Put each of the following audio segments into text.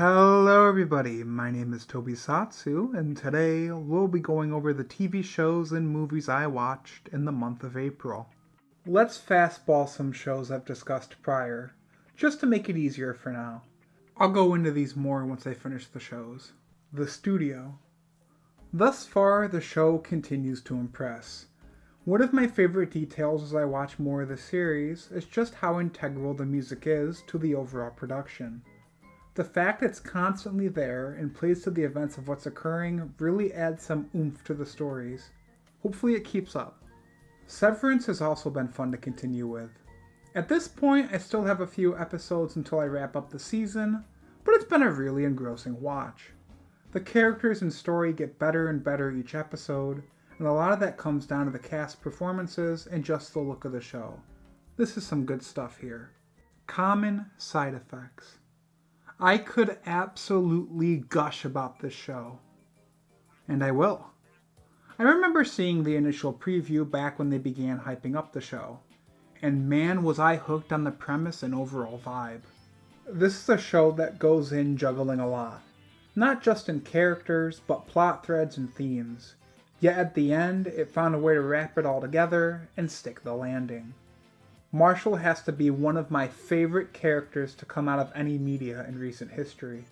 Hello everybody, my name is Tobisatsu, and today we'll be going over the TV shows and movies I watched in the month of April. Let's fastball some shows I've discussed prior, just to make it easier for now. I'll go into these more once I finish the shows. The Studio. Thus far, the show continues to impress. One of my favorite details as I watch more of the series is just how integral the music is to the overall production. The fact it's constantly there and plays to the events of what's occurring really adds some oomph to the stories. Hopefully it keeps up. Severance has also been fun to continue with. At this point, I still have a few episodes until I wrap up the season, but it's been a really engrossing watch. The characters and story get better and better each episode, and a lot of that comes down to the cast performances and just the look of the show. This is some good stuff here. Common side effects. I could absolutely gush about this show. And I will. I remember seeing the initial preview back when they began hyping up the show, and man was I hooked on the premise and overall vibe. This is a show that goes in juggling a lot, not just in characters, but plot threads and themes. Yet at the end, it found a way to wrap it all together and stick the landing. Marshall has to be one of my favorite characters to come out of any media in recent history,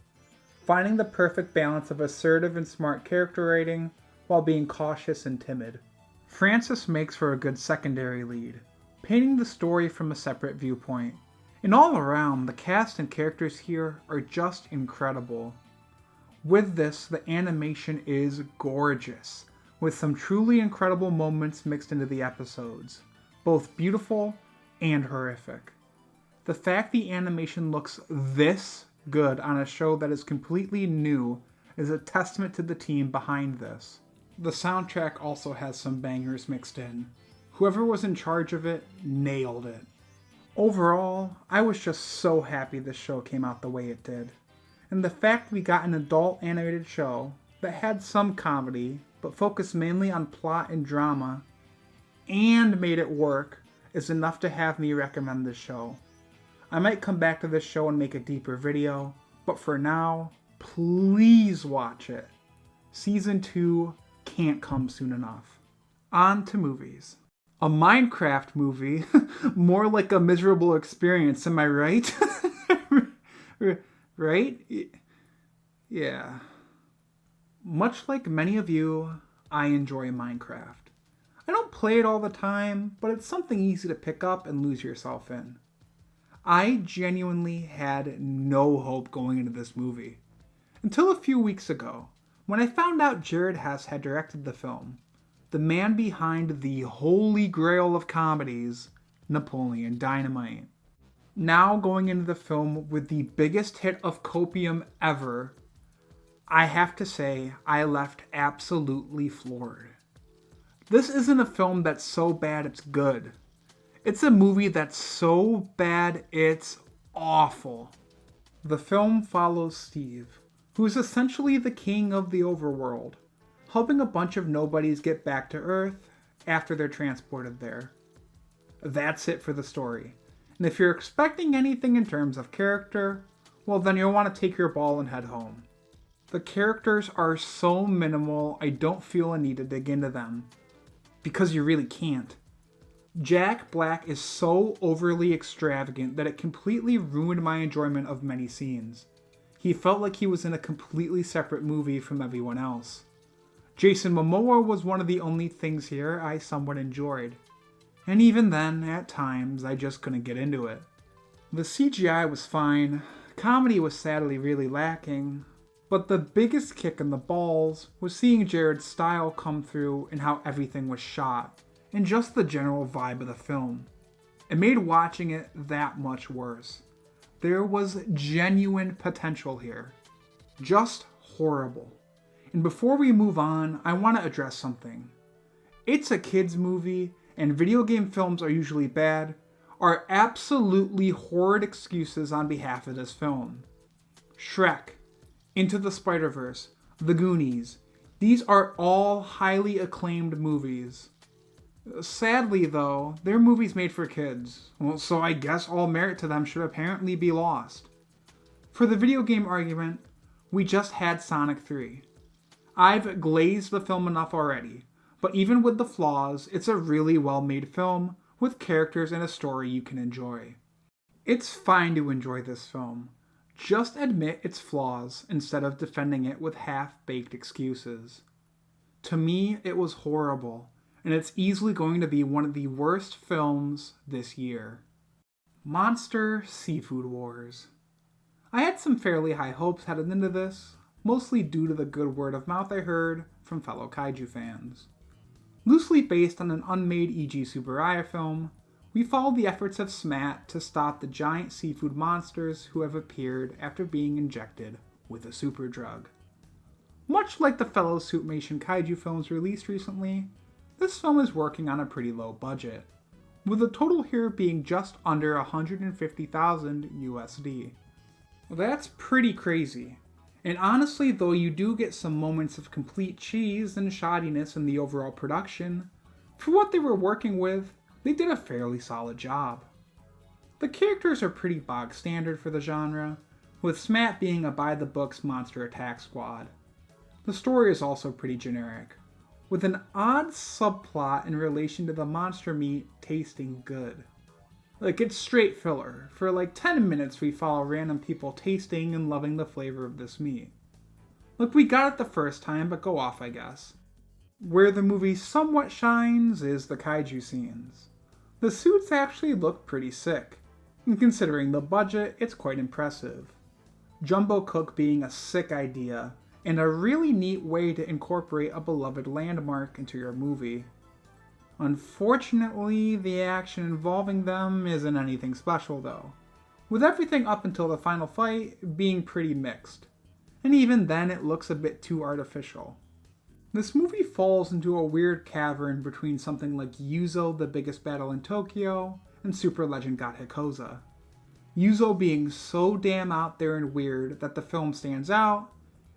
finding the perfect balance of assertive and smart character writing while being cautious and timid. Francis makes for a good secondary lead, painting the story from a separate viewpoint, and all around, the cast and characters here are just incredible. With this, the animation is gorgeous, with some truly incredible moments mixed into the episodes, both beautiful and horrific. The fact the animation looks this good on a show that is completely new is a testament to the team behind this. The soundtrack also has some bangers mixed in. Whoever was in charge of it nailed it. Overall, I was just so happy this show came out the way it did. And the fact we got an adult animated show that had some comedy, but focused mainly on plot and drama, and made it work, is enough to have me recommend this show. I might come back to this show and make a deeper video, but for now, please watch it. Season 2 can't come soon enough. On to movies. A Minecraft movie, more like a miserable experience, am I right? Right? Yeah. Much like many of you, I enjoy Minecraft. I don't play it all the time, but it's something easy to pick up and lose yourself in. I genuinely had no hope going into this movie. Until a few weeks ago, when I found out Jared Hess had directed the film, the man behind the holy grail of comedies, Napoleon Dynamite. Now going into the film with the biggest hit of copium ever, I have to say I left absolutely floored. This isn't a film that's so bad it's good. It's a movie that's so bad it's awful. The film follows Steve, who is essentially the king of the overworld, helping a bunch of nobodies get back to Earth after they're transported there. That's it for the story. And if you're expecting anything in terms of character, well then you'll want to take your ball and head home. The characters are so minimal I don't feel a need to dig into them. Because you really can't. Jack Black is so overly extravagant that it completely ruined my enjoyment of many scenes. He felt like he was in a completely separate movie from everyone else. Jason Momoa was one of the only things here I somewhat enjoyed. And even then, at times, I just couldn't get into it. The CGI was fine, comedy was sadly really lacking, but the biggest kick in the balls was seeing Jared's style come through and how everything was shot, and just the general vibe of the film. It made watching it that much worse. There was genuine potential here. Just horrible. And before we move on, I want to address something. It's a kids movie, and video game films are usually bad, are absolutely horrid excuses on behalf of this film. Shrek, Into the Spider-Verse, The Goonies. These are all highly acclaimed movies. Sadly, though, they're movies made for kids, so I guess all merit to them should apparently be lost. For the video game argument, we just had Sonic 3. I've glazed the film enough already, but even with the flaws, it's a really well-made film with characters and a story you can enjoy. It's fine to enjoy this film. Just admit its flaws instead of defending it with half-baked excuses. To me, it was horrible, and it's easily going to be one of the worst films this year. Monster Seafood Wars. I had some fairly high hopes headed into this, mostly due to the good word of mouth I heard from fellow kaiju fans. Loosely based on an unmade E.G. Tsuburaya film, we follow the efforts of SMAT to stop the giant seafood monsters who have appeared after being injected with a super drug. Much like the fellow Suitmation kaiju films released recently, this film is working on a pretty low budget, with the total here being just under $150,000 USD. That's pretty crazy. And honestly, though you do get some moments of complete cheese and shoddiness in the overall production, for what they were working with, they did a fairly solid job. The characters are pretty bog standard for the genre, with SMAT being a by-the-books monster attack squad. The story is also pretty generic, with an odd subplot in relation to the monster meat tasting good. It's straight filler. For 10 minutes we follow random people tasting and loving the flavor of this meat. We got it the first time, but go off, I guess. Where the movie somewhat shines is the kaiju scenes. The suits actually look pretty sick, and considering the budget, it's quite impressive. Jumbo Cook being a sick idea, and a really neat way to incorporate a beloved landmark into your movie. Unfortunately, the action involving them isn't anything special though, with everything up until the final fight being pretty mixed, and even then it looks a bit too artificial. This movie falls into a weird cavern between something like Yuzo, the Biggest Battle in Tokyo, and Super Legend God Hikoza. Yuzo being so damn out there and weird that the film stands out,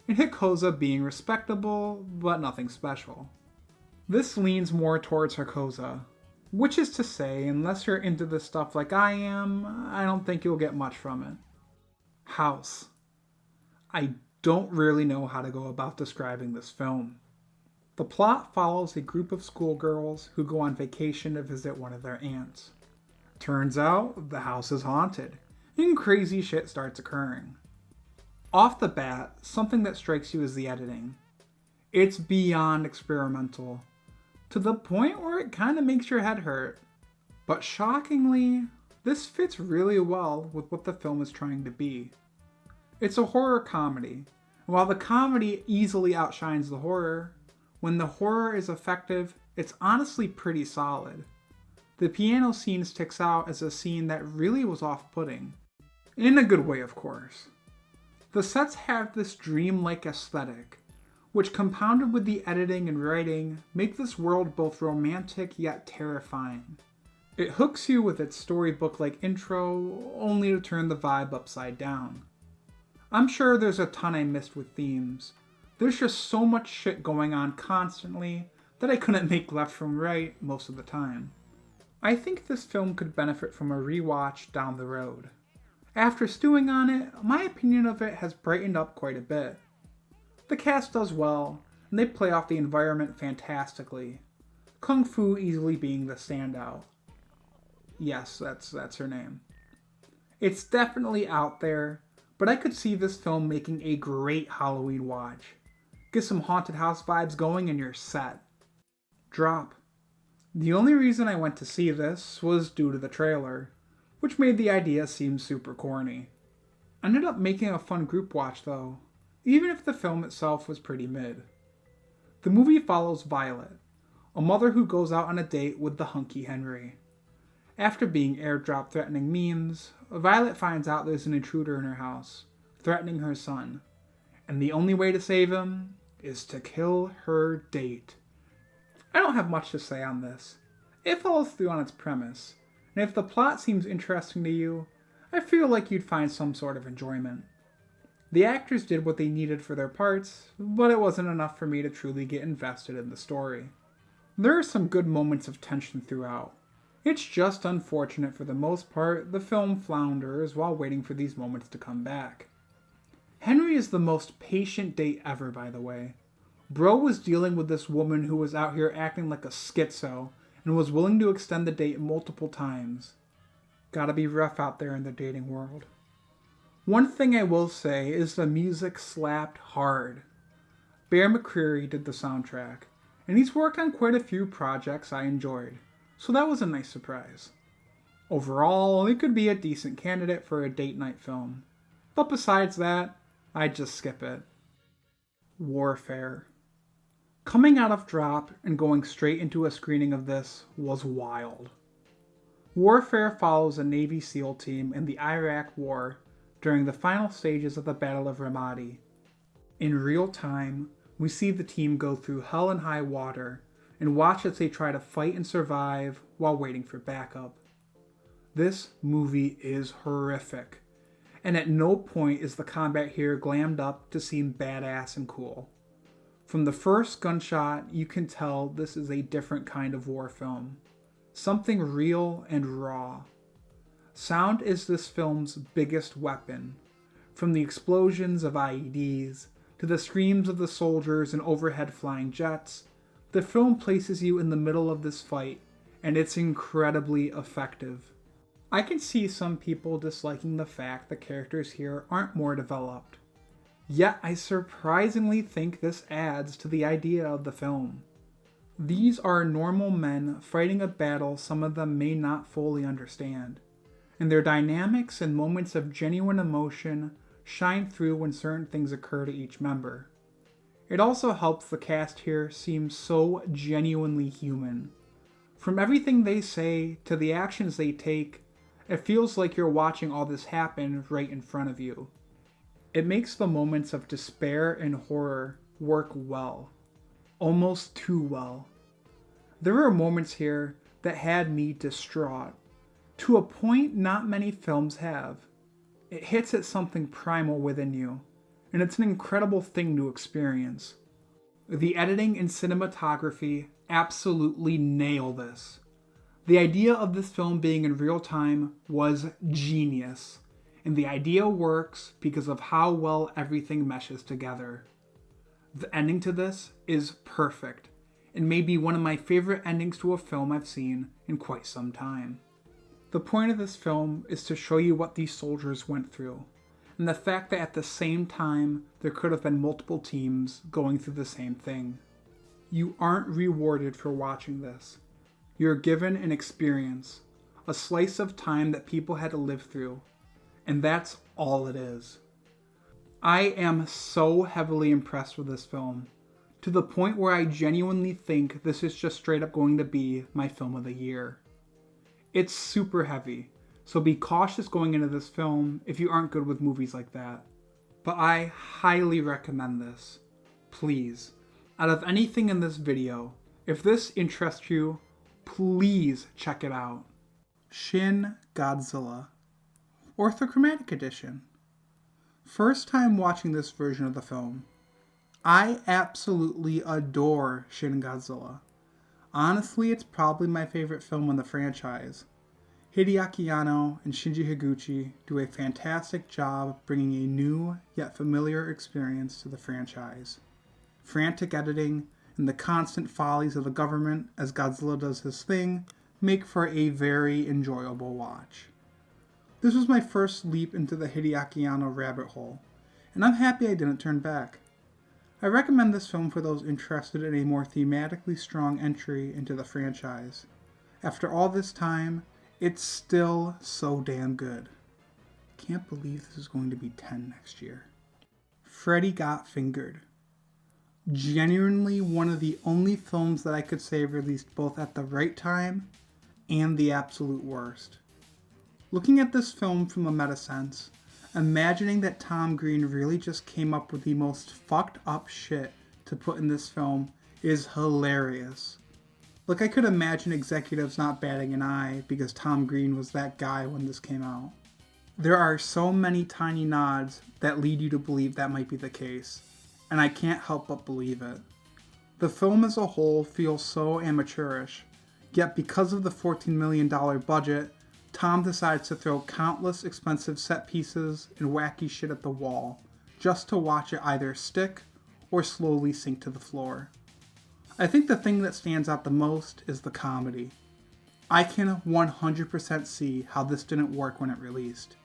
and Hikoza being respectable, but nothing special. This leans more towards Hikoza, which is to say, unless you're into this stuff like I am, I don't think you'll get much from it. House. I don't really know how to go about describing this film. The plot follows a group of schoolgirls who go on vacation to visit one of their aunts. Turns out, the house is haunted, and crazy shit starts occurring. Off the bat, something that strikes you is the editing. It's beyond experimental, to the point where it kind of makes your head hurt. But shockingly, this fits really well with what the film is trying to be. It's a horror comedy, and while the comedy easily outshines the horror, when the horror is effective, it's honestly pretty solid. The piano scene sticks out as a scene that really was off-putting. In a good way, of course. The sets have this dreamlike aesthetic, which compounded with the editing and writing, make this world both romantic yet terrifying. It hooks you with its storybook-like intro, only to turn the vibe upside down. I'm sure there's a ton I missed with themes. There's just so much shit going on constantly that I couldn't make left from right most of the time. I think this film could benefit from a rewatch down the road. After stewing on it, my opinion of it has brightened up quite a bit. The cast does well, and they play off the environment fantastically. Kung Fu easily being the standout. Yes, that's her name. It's definitely out there, but I could see this film making a great Halloween watch. Get some haunted house vibes going and you're set. Drop. The only reason I went to see this was due to the trailer, which made the idea seem super corny. I ended up making a fun group watch though, even if the film itself was pretty mid. The movie follows Violet, a mother who goes out on a date with the hunky Henry. After being airdropped threatening memes, Violet finds out there's an intruder in her house, threatening her son, and the only way to save him is to kill her date. I don't have much to say on this. It follows through on its premise, and if the plot seems interesting to you, I feel like you'd find some sort of enjoyment. The actors did what they needed for their parts, but it wasn't enough for me to truly get invested in the story. There are some good moments of tension throughout. It's just unfortunate for the most part the film flounders while waiting for these moments to come back. Henry is the most patient date ever, by the way. Bro was dealing with this woman who was out here acting like a schizo and was willing to extend the date multiple times. Gotta be rough out there in the dating world. One thing I will say is the music slapped hard. Bear McCreary did the soundtrack, and he's worked on quite a few projects I enjoyed, so that was a nice surprise. Overall, it could be a decent candidate for a date night film, but besides that, I'd just skip it. Warfare. Coming out of drop and going straight into a screening of this was wild. Warfare follows a Navy SEAL team in the Iraq War during the final stages of the Battle of Ramadi. In real time, we see the team go through hell and high water and watch as they try to fight and survive while waiting for backup. This movie is horrific, and at no point is the combat here glammed up to seem badass and cool. From the first gunshot, you can tell this is a different kind of war film. Something real and raw. Sound is this film's biggest weapon. From the explosions of IEDs, to the screams of the soldiers and overhead flying jets, the film places you in the middle of this fight, and it's incredibly effective. I can see some people disliking the fact the characters here aren't more developed. Yet I surprisingly think this adds to the idea of the film. These are normal men fighting a battle some of them may not fully understand, and their dynamics and moments of genuine emotion shine through when certain things occur to each member. It also helps the cast here seem so genuinely human. From everything they say to the actions they take, it feels like you're watching all this happen right in front of you. It makes the moments of despair and horror work well. Almost too well. There are moments here that had me distraught, to a point not many films have. It hits at something primal within you, and it's an incredible thing to experience. The editing and cinematography absolutely nail this. The idea of this film being in real time was genius, and the idea works because of how well everything meshes together. The ending to this is perfect, and may be one of my favorite endings to a film I've seen in quite some time. The point of this film is to show you what these soldiers went through, and the fact that at the same time there could have been multiple teams going through the same thing. You aren't rewarded for watching this. You're given an experience, a slice of time that people had to live through, and that's all it is. I am so heavily impressed with this film, to the point where I genuinely think this is just straight up going to be my film of the year. It's super heavy, so be cautious going into this film if you aren't good with movies like that. But I highly recommend this. Please, out of anything in this video, if this interests you, please check it out. Shin Godzilla. Orthochromatic edition. First time watching this version of the film. I absolutely adore Shin Godzilla. Honestly, it's probably my favorite film in the franchise. Hideaki Anno and Shinji Higuchi do a fantastic job bringing a new yet familiar experience to the franchise. Frantic editing and the constant follies of the government as Godzilla does his thing make for a very enjoyable watch. This was my first leap into the Hideaki Anno rabbit hole, and I'm happy I didn't turn back. I recommend this film for those interested in a more thematically strong entry into the franchise. After all this time, it's still so damn good. Can't believe this is going to be 10 next year. Freddy Got Fingered. Genuinely one of the only films that I could say released both at the right time and the absolute worst. Looking at this film from a meta sense, imagining that Tom Green really just came up with the most fucked up shit to put in this film is hilarious. Like, I could imagine executives not batting an eye because Tom Green was that guy when this came out. There are so many tiny nods that lead you to believe that might be the case, and I can't help but believe it. The film as a whole feels so amateurish, yet because of the $14 million budget, Tom decides to throw countless expensive set pieces and wacky shit at the wall, just to watch it either stick or slowly sink to the floor. I think the thing that stands out the most is the comedy. I can 100% see how this didn't work when it released.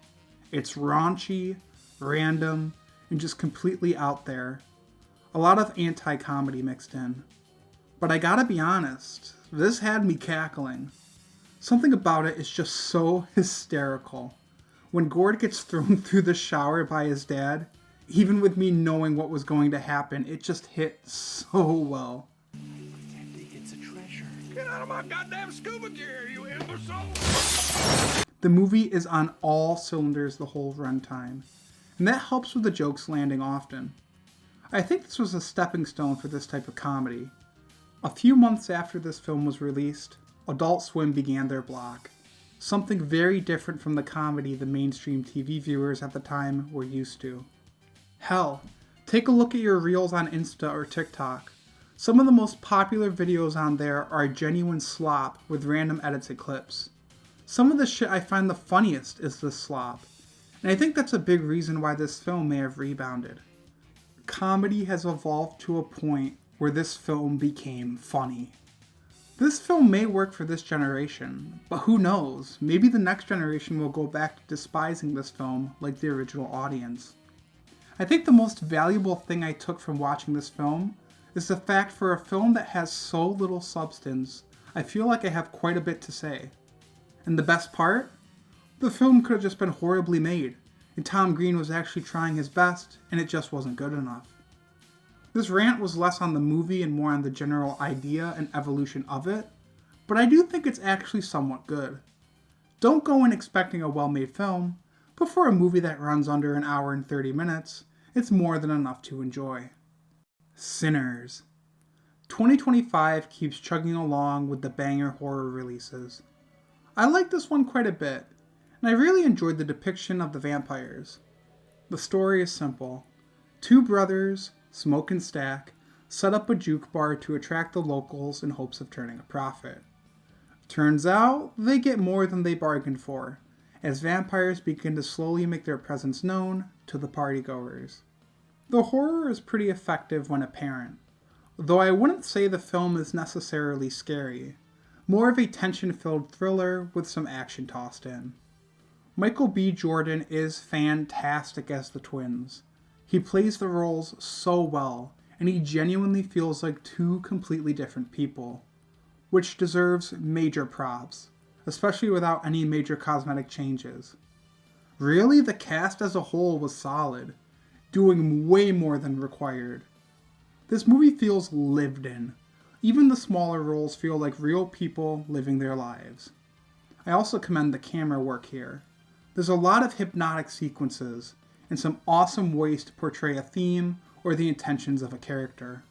It's raunchy, random, and just completely out there. A lot of anti-comedy mixed in. But I gotta be honest, this had me cackling. Something about it is just so hysterical. When Gord gets thrown through the shower by his dad, even with me knowing what was going to happen, it just hit so well. It's a treasure. Get out of my goddamn scuba gear, you imbecile! The movie is on all cylinders the whole runtime, and that helps with the jokes landing often. I think this was a stepping stone for this type of comedy. A few months after this film was released, Adult Swim began their block, something very different from the comedy the mainstream TV viewers at the time were used to. Hell, take a look at your reels on Insta or TikTok. Some of the most popular videos on there are genuine slop with random edits and clips. Some of the shit I find the funniest is this slop, and I think that's a big reason why this film may have rebounded. Comedy has evolved to a point where this film became funny. This film may work for this generation, but who knows, maybe the next generation will go back to despising this film like the original audience. I think the most valuable thing I took from watching this film is the fact for a film that has so little substance, I feel like I have quite a bit to say. And the best part? The film could have just been horribly made, and Tom Green was actually trying his best, and it just wasn't good enough. This rant was less on the movie and more on the general idea and evolution of it, but I do think it's actually somewhat good. Don't go in expecting a well-made film, but for a movie that runs under an hour and 30 minutes, it's more than enough to enjoy. Sinners. 2025 keeps chugging along with the banger horror releases. I like this one quite a bit, and I really enjoyed the depiction of the vampires. The story is simple. Two brothers, smoke and stack, set up a juke bar to attract the locals in hopes of turning a profit. Turns out, they get more than they bargained for, as vampires begin to slowly make their presence known to the partygoers. The horror is pretty effective when apparent, though I wouldn't say the film is necessarily scary, more of a tension-filled thriller with some action tossed in. Michael B. Jordan is fantastic as the twins. He plays the roles so well, and he genuinely feels like two completely different people, which deserves major props, especially without any major cosmetic changes. Really, the cast as a whole was solid, doing way more than required. This movie feels lived in. Even the smaller roles feel like real people living their lives. I also commend the camera work here. There's a lot of hypnotic sequences, and some awesome ways to portray a theme or the intentions of a character.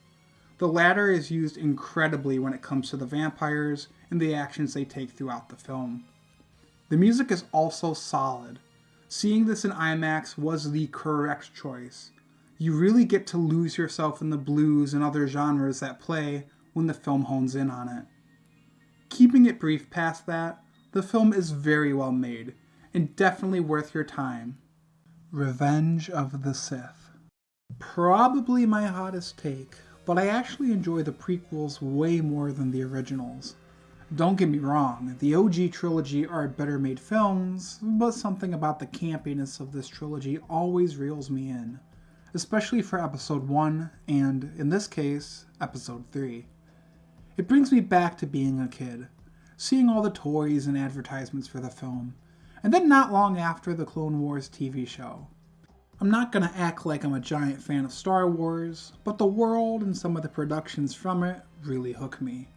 The latter is used incredibly when it comes to the vampires and the actions they take throughout the film. The music is also solid. Seeing this in IMAX was the correct choice. You really get to lose yourself in the blues and other genres that play when the film hones in on it. Keeping it brief past that, the film is very well made, and definitely worth your time. Revenge of the Sith. Probably my hottest take, but I actually enjoy the prequels way more than the originals. Don't get me wrong, the OG trilogy are better made films, but something about the campiness of this trilogy always reels me in, especially for Episode 1 and, in this case, Episode 3. It brings me back to being a kid, seeing all the toys and advertisements for the film, and then not long after the Clone Wars TV show. I'm not gonna act like I'm a giant fan of Star Wars, but the world and some of the productions from it really hook me.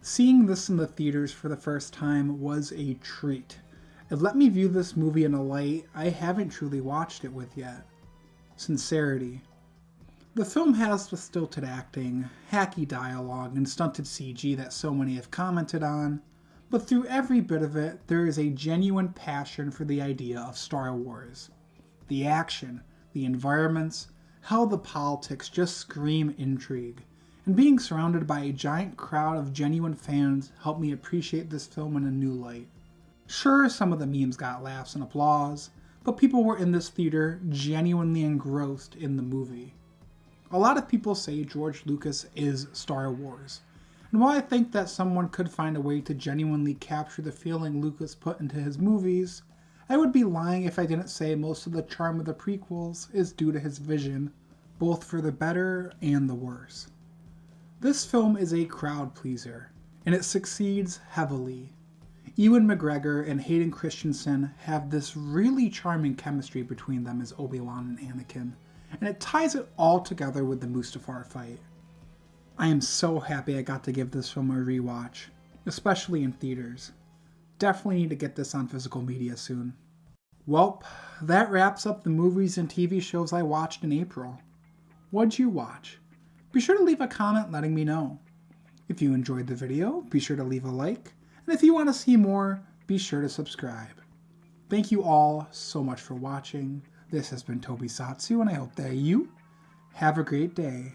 Seeing this in the theaters for the first time was a treat. It let me view this movie in a light I haven't truly watched it with yet. Sincerity. The film has the stilted acting, hacky dialogue, and stunted CG that so many have commented on, but through every bit of it, there is a genuine passion for the idea of Star Wars. The action, the environments, how the politics just scream intrigue, and being surrounded by a giant crowd of genuine fans helped me appreciate this film in a new light. Sure, some of the memes got laughs and applause, but people were in this theater genuinely engrossed in the movie. A lot of people say George Lucas is Star Wars, and while I think that someone could find a way to genuinely capture the feeling Lucas put into his movies, I would be lying if I didn't say most of the charm of the prequels is due to his vision, both for the better and the worse. This film is a crowd pleaser, and it succeeds heavily. Ewan McGregor and Hayden Christensen have this really charming chemistry between them as Obi-Wan and Anakin, and it ties it all together with the Mustafar fight. I am so happy I got to give this film a rewatch, especially in theaters. Definitely need to get this on physical media soon. Welp, that wraps up the movies and TV shows I watched in April. What'd you watch? Be sure to leave a comment letting me know. If you enjoyed the video, be sure to leave a like, and if you want to see more, be sure to subscribe. Thank you all so much for watching. This has been Tobisatsu, and I hope that you have a great day.